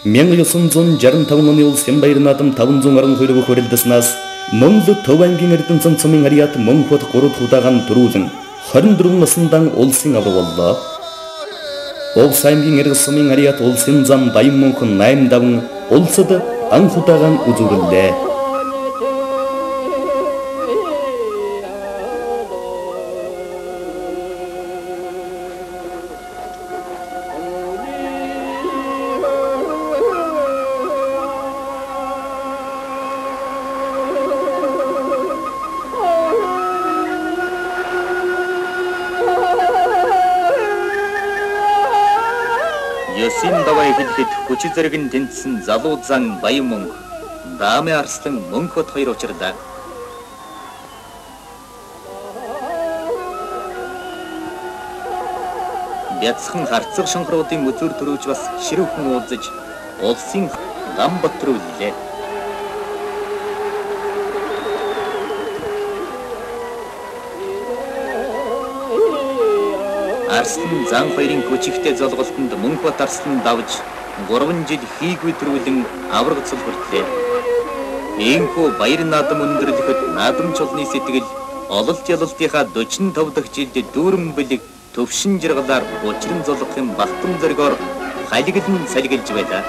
1965 оны улсын баяр наадам 512 хүрэлдэснээс Монгол Төв аймгийн Эрдэнэсын цумын харьяат Монхот 3 удаахан төрүүлэн 24 насндаа улсын авраг боллоо. Овс аймгийн Эрдэнэс цумын харьяат улсын зам Баян Монхон 8 даван улсад анх удаахан үзүүлэлээ. Ясин давай хэлэхэд хүч зэрэг нь тэнцсэн залуу зан Баян Монх, Даамын Арслан Монхот хоёр учирлаа. Бяцхан харцаг шанхруудын үзүр төрөөж бас ширүүхэн уулзаж улсын гам ботрүүллээ. Арслан зан хоёрын хүчигтэй золголтонд Монхот Арслан давж 3 жил хийгүй төрүүлэн авраг цулгуртлээ. Иймхүү баяр наадам өндөрлөхөд наадам чулны сэтгэл ололт ялалтынхаа 45 дахь жилд дүүрэн бэлэг төвшин жаргалаар учран золгохын бахтан зоргоор халиглан салгилж байлаа.